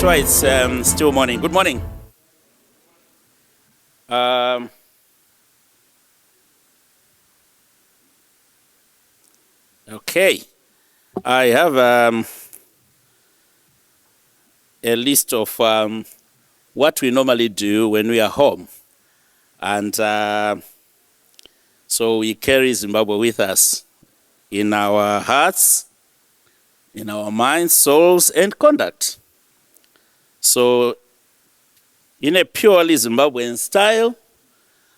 sure it's still morning. Good morning. Okay. I have a list of what we normally do when we are home. And so we carry Zimbabwe with us in our hearts, in our minds, souls, and conduct. So in a purely Zimbabwean style,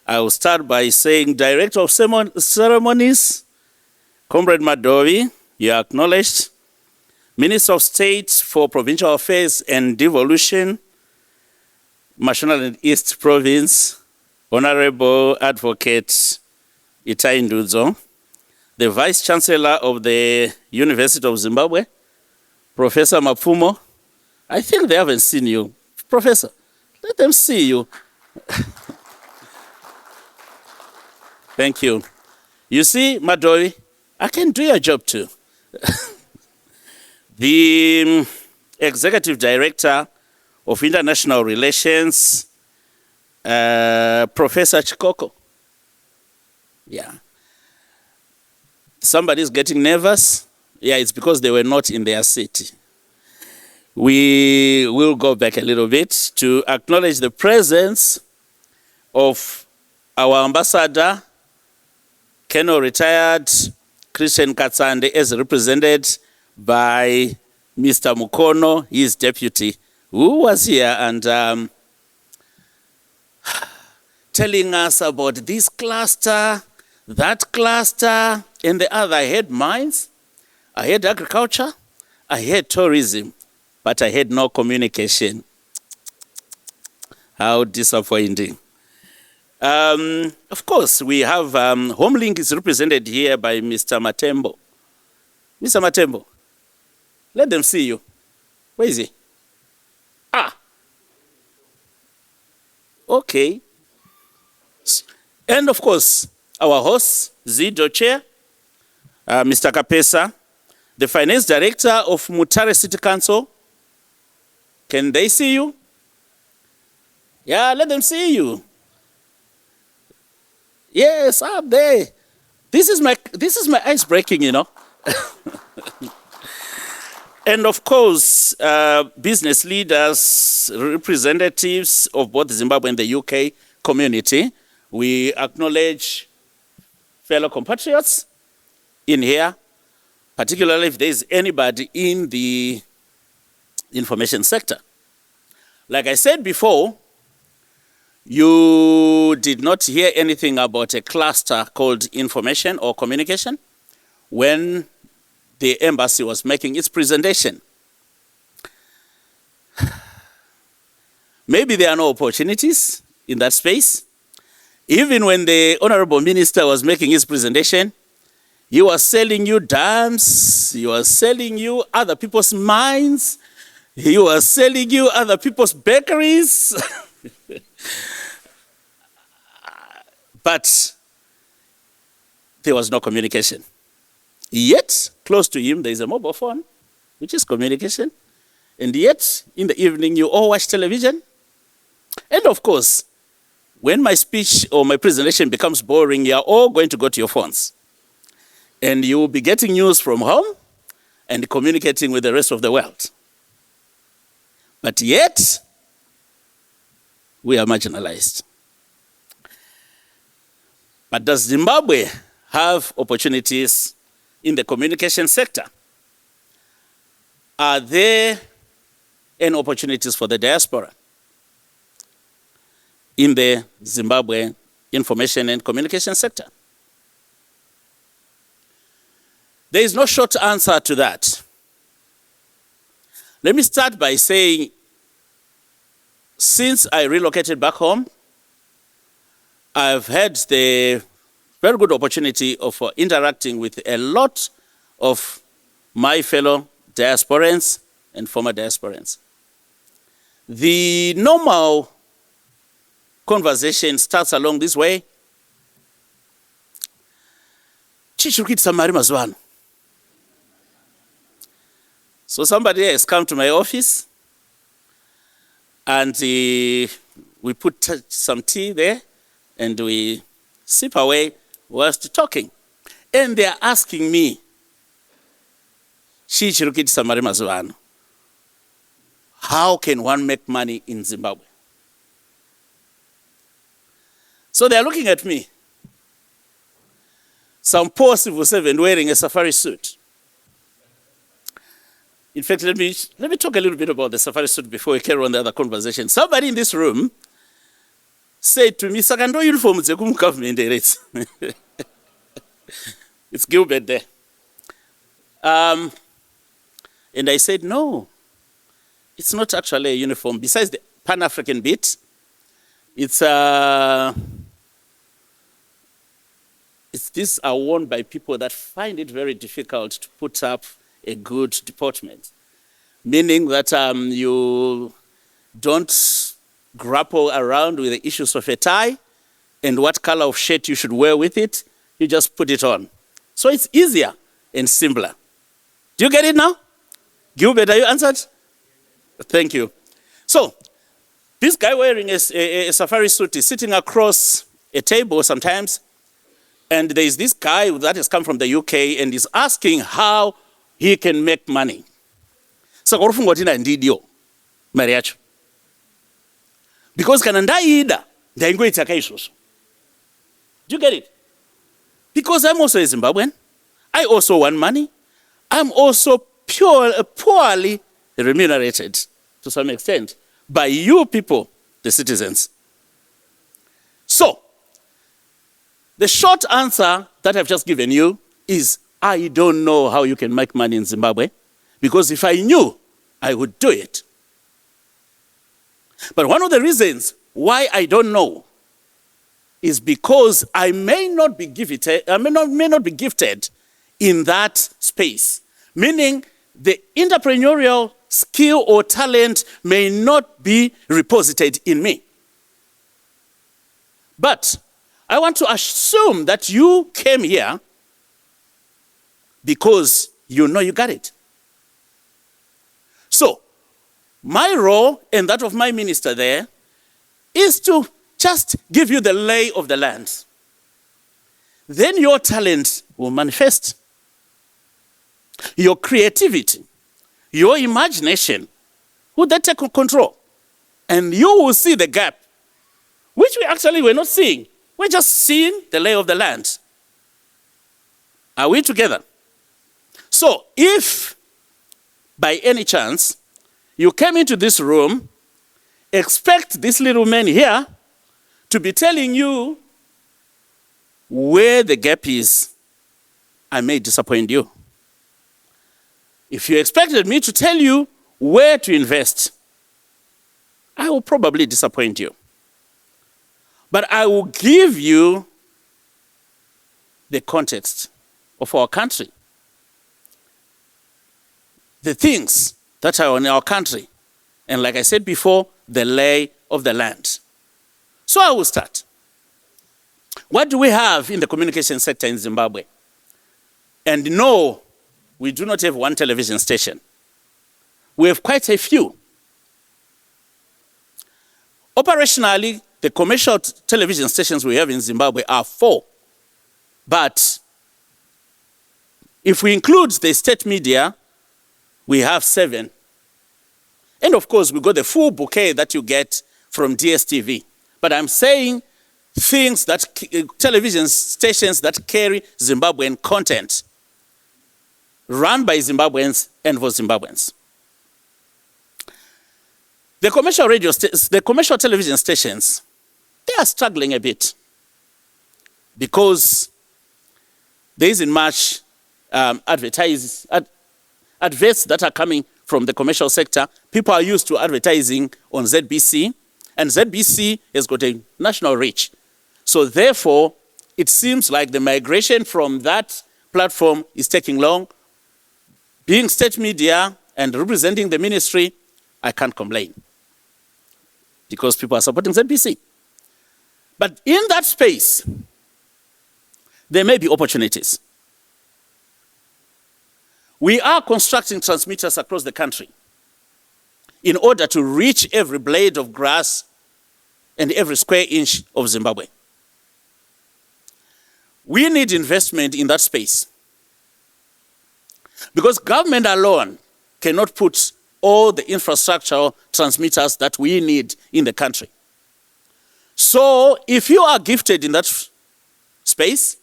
I will start by saying, Director of Ceremonies, Comrade Madovi, you are acknowledged. Minister of State for Provincial Affairs and Devolution, Mashonaland East Province, Honorable Advocate Itai Ndudzo. The Vice Chancellor of the University of Zimbabwe, Professor Mapfumo. I think they haven't seen you. Professor, let them see you. Thank you. You see, Madovi, I can do your job too. The Executive Director of International Relations, Professor Chikoko. Yeah. Somebody's getting nervous. Yeah, it's because they were not in their city. We will go back a little bit to acknowledge the presence of our ambassador, Colonel Retired Christian Katsande, as represented by Mr. Mukono, his deputy, who was here and telling us about this cluster, that cluster, and the other. I had mines, I had agriculture, I had tourism, but I had no communication. How disappointing. Of course, we have Homelink is represented here by Mr. Matembo. Mr. Matembo, let them see you. Where is he? Ah. Okay. And of course, our host, Zido Chair, Mr. Kapesa, the Finance Director of Mutare City Council. Can they see you? Yeah, let them see you. Yes, up there. This is my ice breaking, you know. And of course, business leaders, representatives of both Zimbabwe and the UK community. We acknowledge fellow compatriots in here, particularly if there's anybody in the information sector. Like I said before, you did not hear anything about a cluster called information or communication when the embassy was making its presentation. Maybe there are no opportunities in that space. Even when the Honorable Minister was making his presentation, he was selling you dams, he was selling you other people's mines, he was selling you other people's bakeries. But there was no communication. Yet, close to him, there is a mobile phone, which is communication. And yet, in the evening, you all watch television. And of course, when my speech or my presentation becomes boring, you are all going to go to your phones. And you will be getting news from home and communicating with the rest of the world. But yet, we are marginalized. But does Zimbabwe have opportunities in the communication sector? Are there any opportunities for the diaspora in the Zimbabwe information and communication sector? There is no short answer to that. Let me start by saying, since I relocated back home, I've had the very good opportunity of interacting with a lot of my fellow diasporans and former diasporans. The normal conversation starts along this way. So somebody has come to my office And we put some tea there, and we sip away whilst talking. And they're asking me, how can one make money in Zimbabwe? So they're looking at me. Some poor civil servant wearing a safari suit. In fact, let me talk a little bit about the safari suit before we carry on the other conversation. Somebody in this room said to me, "Sakando uniform government." It's Gilbert there. And I said, no, it's not actually a uniform. Besides the Pan-African bit, these are worn by people that find it very difficult to put up a good deportment, meaning that you don't grapple around with the issues of a tie and what color of shirt you should wear with it. You just put it on. So it's easier and simpler. Do you get it now? Gilbert, are you answered? Thank you. So this guy wearing a safari suit is sitting across a table sometimes, and there is this guy that has come from the UK and is asking how he can make money. So mariacho. Because kana ndaida ndaingoita kaizvozvo. Do you get it? Because I'm also a Zimbabwean. I also want money. I'm also poorly remunerated to some extent by you people, the citizens. So, the short answer that I've just given you is I don't know how you can make money in Zimbabwe, because if I knew, I would do it. But one of the reasons why I don't know is because I may not be gifted in that space, meaning the entrepreneurial skill or talent may not be reposited in me. But I want to assume that you came here because you know you got it. So, my role and that of my minister there is to just give you the lay of the land. Then your talent will manifest. Your creativity, your imagination will then take control. And you will see the gap, which we actually were not seeing. We're just seeing the lay of the land. Are we together? So if by any chance you came into this room, expect this little man here to be telling you where the gap is, I may disappoint you. If you expected me to tell you where to invest, I will probably disappoint you. But I will give you the context of our country, the things that are in our country, and like I said before, the lay of the land. So I will start. What do we have in the communication sector in Zimbabwe? And no, we do not have one television station. We have quite a few. Operationally, the commercial television stations we have in Zimbabwe are 4. But if we include the state media, we have 7. And of course, we got the full bouquet that you get from DSTV. But I'm saying things that, television stations that carry Zimbabwean content, run by Zimbabweans and for Zimbabweans. The commercial television stations, they are struggling a bit because there isn't much adverts that are coming from the commercial sector. People are used to advertising on ZBC, and ZBC has got a national reach. So therefore, it seems like the migration from that platform is taking long. Being state media and representing the ministry, I can't complain because people are supporting ZBC. But in that space, there may be opportunities. We are constructing transmitters across the country. in order to reach every blade of grass and every square inch of Zimbabwe. We need investment in that space, because government alone cannot put all the infrastructural transmitters that we need in the country. So if you are gifted in that space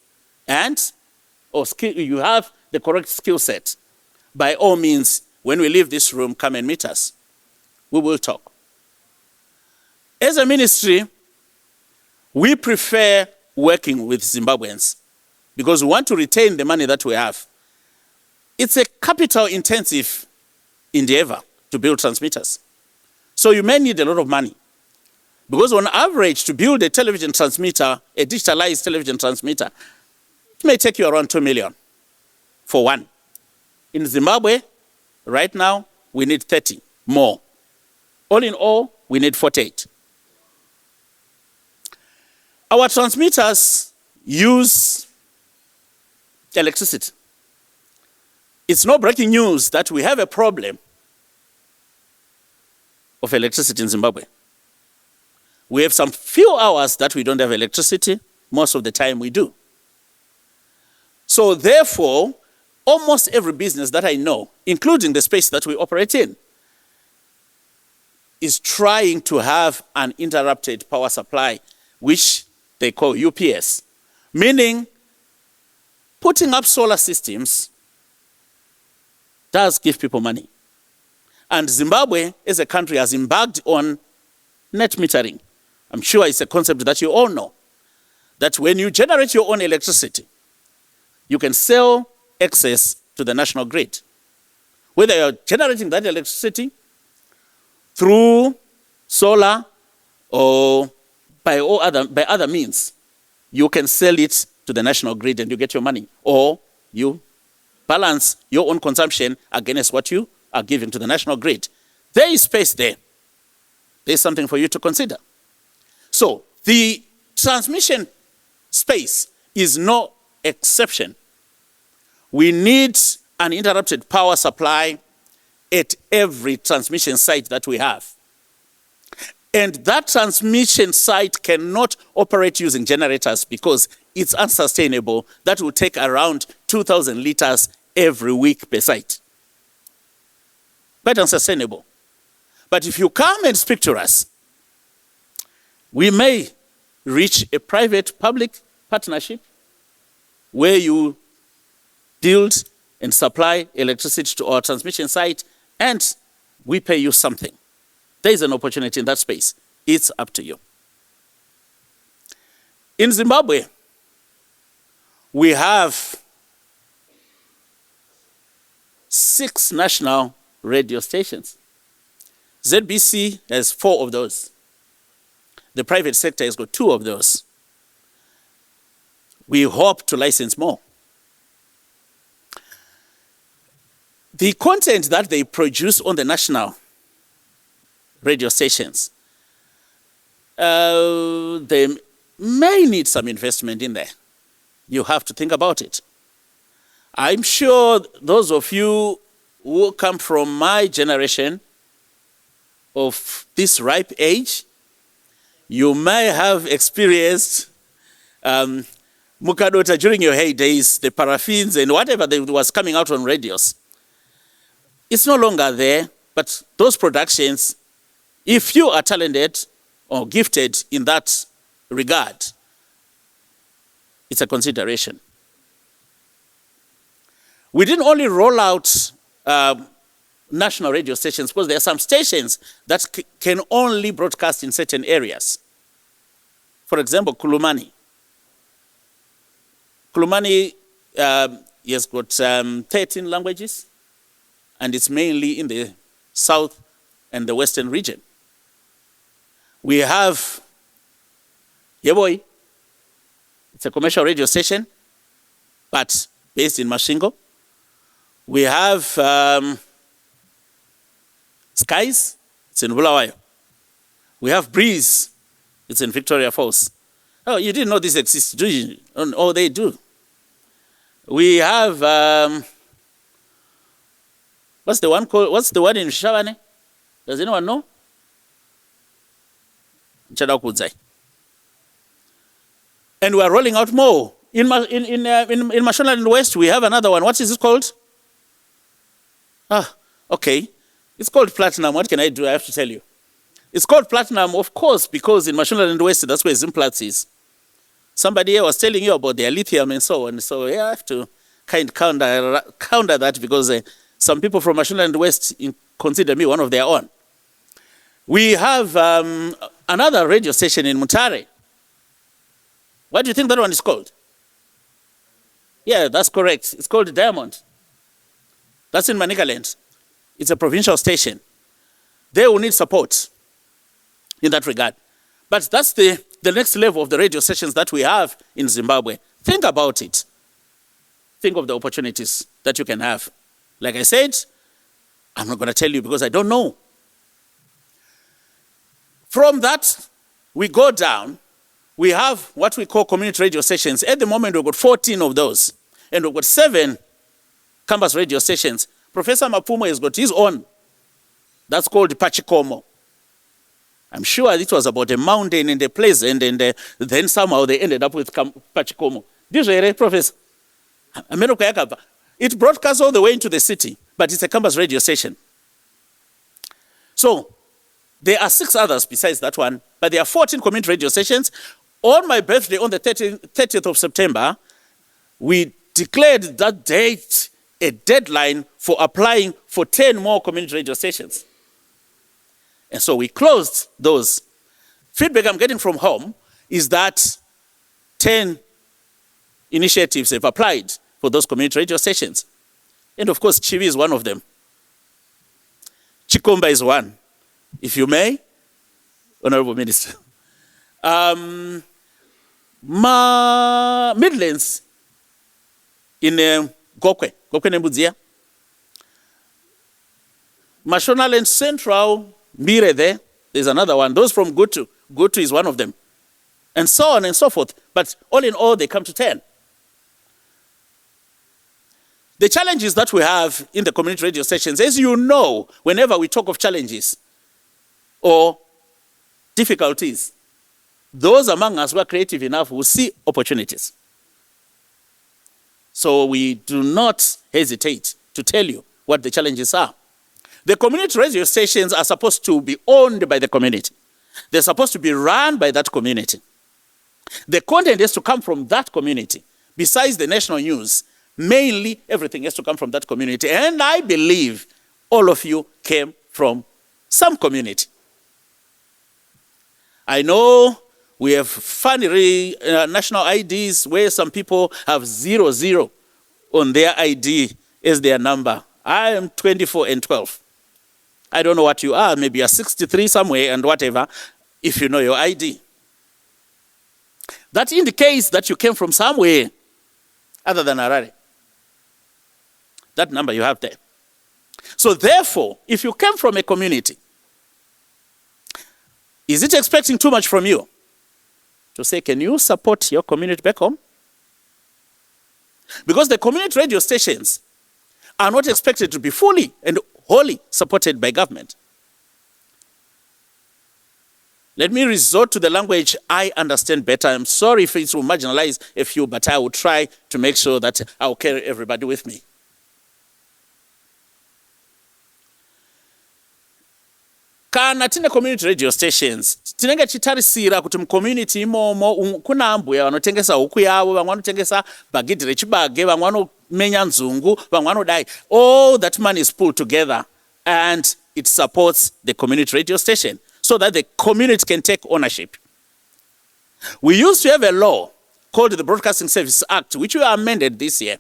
or you have the correct skill set, by all means, when we leave this room, come and meet us. We will talk. As a ministry, we prefer working with Zimbabweans because we want to retain the money that we have. It's a capital-intensive endeavor to build transmitters. So you may need a lot of money. Because on average, to build a television transmitter, a digitalized television transmitter, it may take you around 2 million for one. In Zimbabwe, right now, we need 30 more. All in all, we need 48. Our transmitters use electricity. It's no breaking news that we have a problem of electricity in Zimbabwe. We have some few hours that we don't have electricity. Most of the time we do. So therefore, almost every business that I know, including the space that we operate in, is trying to have an interrupted power supply, which they call UPS, meaning putting up solar systems does give people money. And Zimbabwe, as a country, has embarked on net metering. I'm sure it's a concept that you all know, that when you generate your own electricity, you can sell excess to the national grid. Whether you're generating that electricity through solar or by other means, you can sell it to the national grid and you get your money. Or you balance your own consumption against what you are giving to the national grid. There is space there. There's something for you to consider. So the transmission space is no exception. We need an interrupted power supply at every transmission site that we have. And that transmission site cannot operate using generators because it's unsustainable. That will take around 2,000 liters every week per site. Quite unsustainable. But if you come and speak to us, we may reach a private-public partnership where you build and supply electricity to our transmission site and we pay you something. There is an opportunity in that space. It's up to you. In Zimbabwe, we have 6 national radio stations. ZBC has 4 of those. The private sector has got 2 of those. We hope to license more. The content that they produce on the national radio stations, they may need some investment in there. You have to think about it. I'm sure those of you who come from my generation of this ripe age, you may have experienced Mukadota during your heydays, the paraffins and whatever that was coming out on radios. It's no longer there, but those productions, if you are talented or gifted in that regard, it's a consideration. We didn't only roll out national radio stations because there are some stations that can only broadcast in certain areas. For example, Kulumani. Kulumani has got 13 languages, and it's mainly in the south and the western region. We have Yeboy. It's a commercial radio station, but based in Mashingo. We have Skies. It's in Bulawayo. We have Breeze. It's in Victoria Falls. Oh, you didn't know this exists, do you? Oh, they do. We have, what's the one called? What's the one in Shabane? Does anyone know? And we are rolling out more. In Mashonaland West, we have another one. What is it called? Okay. It's called Platinum. What can I do? I have to tell you. It's called Platinum, of course, because in Mashonaland West, that's where Zimplats is. Somebody here was telling you about their lithium and so on. So yeah, I have to counter that because some people from Mashonaland West consider me one of their own. We have another radio station in Mutare. What do you think that one is called? Yeah, that's correct. It's called Diamond. That's in Manicaland. It's a provincial station. They will need support in that regard. But that's the next level of the radio stations that we have in Zimbabwe. Think about it. Think of the opportunities that you can have. Like I said, I'm not going to tell you because I don't know. From that, we go down. We have what we call community radio stations. At the moment, we've got 14 of those. And we've got 7 campus radio stations. Professor Mapumo has got his own. That's called Pachikomo. I'm sure it was about a mountain and a place, and then somehow they ended up with Pachikomo. This is Professor. It broadcasts all the way into the city, but it's a campus radio station. So, there are 6 others besides that one, but there are 14 community radio stations. On my birthday, on the 30th of September, we declared that date a deadline for applying for 10 more community radio stations. And so we closed those. Feedback I'm getting from home is that 10 initiatives have applied for those community radio stations. And of course, Chivi is one of them. Chikomba is one, if you may, Honorable Minister. Midlands in Gokwe Nembudzia. Mashonaland Central, Mire there's another one. Those from Gutu is one of them. And so on and so forth. But all in all, they come to 10. The challenges that we have in the community radio stations, as you know, whenever we talk of challenges or difficulties, those among us who are creative enough will see opportunities. So we do not hesitate to tell you what the challenges are. The community radio stations are supposed to be owned by the community. They're supposed to be run by that community. The content has to come from that community. Besides the national news, mainly everything has to come from that community. And I believe all of you came from some community. I know we have funny national IDs where some people have 00 on their ID as their number. I am 24 and 12. I don't know what you are. Maybe you're 63 somewhere and whatever, if you know your ID. That indicates that you came from somewhere other than Harare. That number you have there. So therefore, if you came from a community, is it expecting too much from you? To say, can you support your community back home? Because the community radio stations are not expected to be fully and wholly supported by government. Let me resort to the language I understand better. I'm sorry if it will marginalize a few, but I will try to make sure that I will carry everybody with me. Kana tine community radio stations, tinenge chitarisira kuti community imomo kuna ambuya vanotengesa huku yavo, vamwe vanotengesa bhagidhi rechibage, vamwe vanomenya nzungu, vamwe vanodai. All that money is pulled together and it supports the community radio station so that the community can take ownership. We used to have a law called the Broadcasting Services Act, which we amended this year.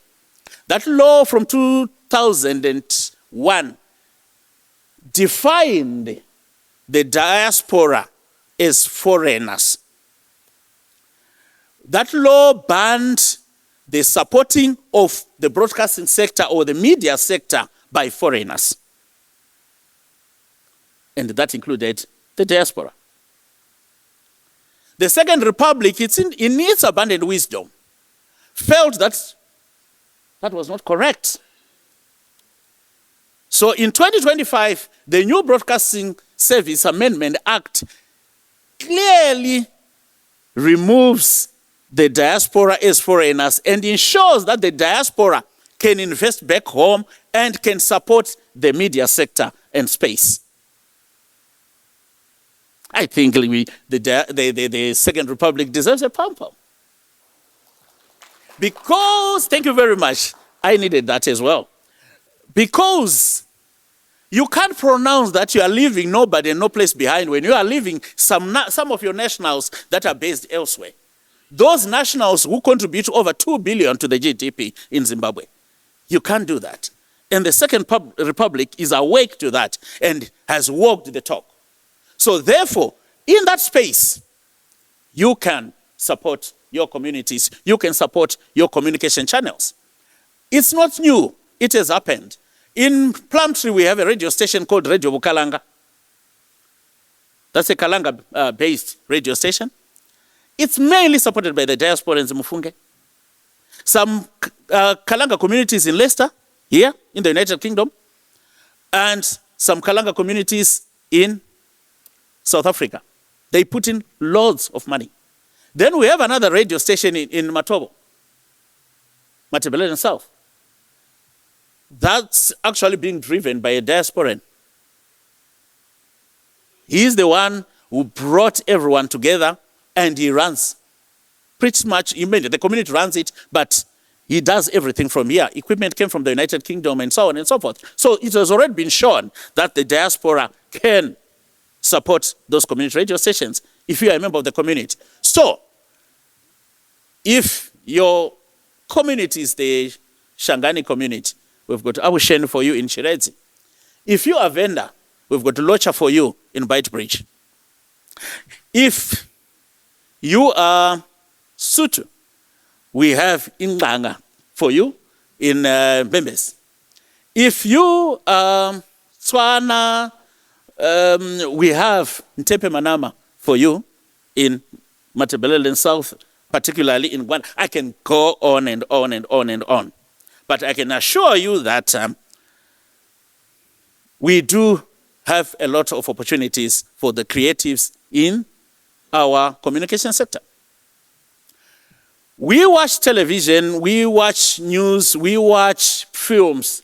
That law from 2001 defined the diaspora as foreigners. That law banned the supporting of the broadcasting sector or the media sector by foreigners. And that included the diaspora. The Second Republic, in its abundant wisdom, felt that that was not correct. So in 2025, the new Broadcasting Service Amendment Act clearly removes the diaspora as foreigners and ensures that the diaspora can invest back home and can support the media sector and space. I think the Second Republic deserves a pom-pom. Because, thank you very much, I needed that as well. Because you can't pronounce that you are leaving nobody and no place behind when you are leaving some of your nationals that are based elsewhere. Those nationals who contribute over 2 billion to the GDP in Zimbabwe. You can't do that. And the Second Republic is awake to that and has walked the talk. So therefore, in that space, you can support your communities. You can support your communication channels. It's not new. It has happened. In Plumtree, we have a radio station called Radio Bukalanga. That's a Kalanga-based radio station. It's mainly supported by the diaspora in Zimufunge. Some Kalanga communities in Leicester, here in the United Kingdom, and some Kalanga communities in South Africa. They put in loads of money. Then we have another radio station in Matobo, Matabeleland South. That's actually being driven by a diasporan. He's the one who brought everyone together, and he runs pretty much, the community runs it, but he does everything from here. Equipment came from the United Kingdom and so on and so forth. So it has already been shown that the diaspora can support those community radio stations if you are a member of the community. So, if your community is the Shangani community, we've got Abushen for you in Chiredzi. If you are a vendor, we've got Locha for you in Bitebridge. If you are Sutu, we have Inganga for you in Bembes. If you are Tswana, we have Ntepe Manama for you in Matabeleland South, particularly in Mangwana. I can go on and on and on and on. But I can assure you that we do have a lot of opportunities for the creatives in our communication sector. We watch television, we watch news, we watch films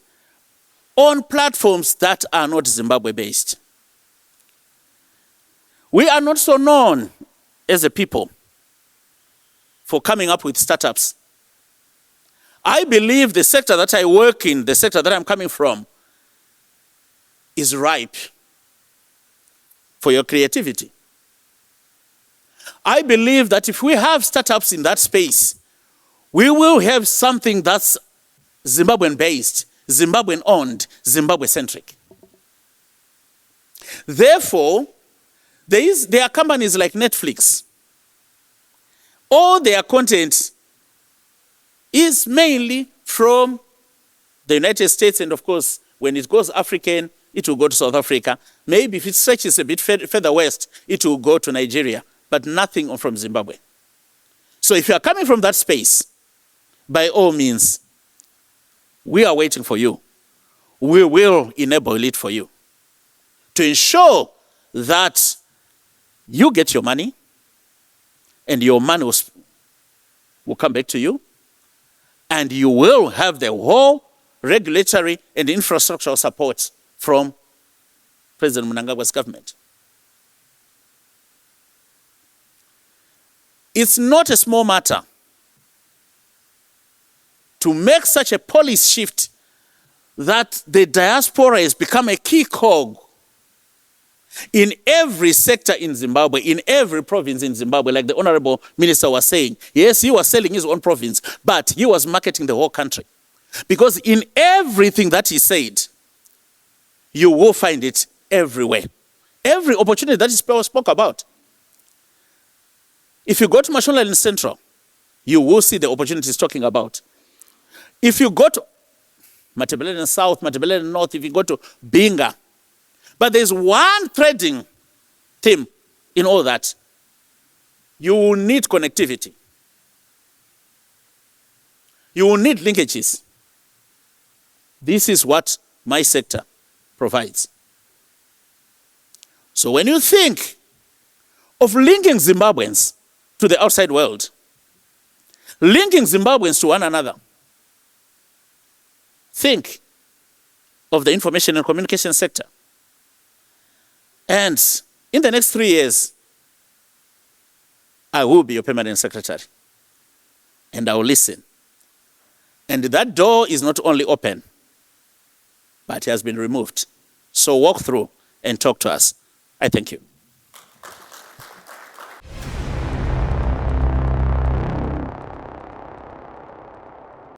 on platforms that are not Zimbabwe-based. We are not so known as a people for coming up with startups. I believe the sector that I work in, the sector that I'm coming from, is ripe for your creativity. I believe that if we have startups in that space, we will have something that's Zimbabwean-based, Zimbabwean-owned, Zimbabwe-centric. Therefore, there are companies like Netflix. All their content is mainly from the United States, and of course, when it goes African, it will go to South Africa. Maybe if it stretches a bit further west, it will go to Nigeria, but nothing from Zimbabwe. So if you are coming from that space, by all means, we are waiting for you. We will enable it for you to ensure that you get your money, and your money will come back to you, and you will have the whole regulatory and infrastructural support from President Mnangagwa's government. It's not a small matter to make such a policy shift that the diaspora has become a key cog in every sector in Zimbabwe, in every province in Zimbabwe, like the Honorable Minister was saying. Yes, he was selling his own province, but he was marketing the whole country. Because in everything that he said, you will find it everywhere. Every opportunity that he spoke about. If you go to Mashonaland Central, you will see the opportunities he's talking about. If you go to Matabeleland South, Matabeleland North, if you go to Binga, but there's one threading theme in all that. You will need connectivity. You will need linkages. This is what my sector provides. So when you think of linking Zimbabweans to the outside world, linking Zimbabweans to one another, think of the information and communication sector. And in the next 3 years, I will be your permanent secretary. And I will listen. And that door is not only open, but it has been removed. So walk through and talk to us. I thank you.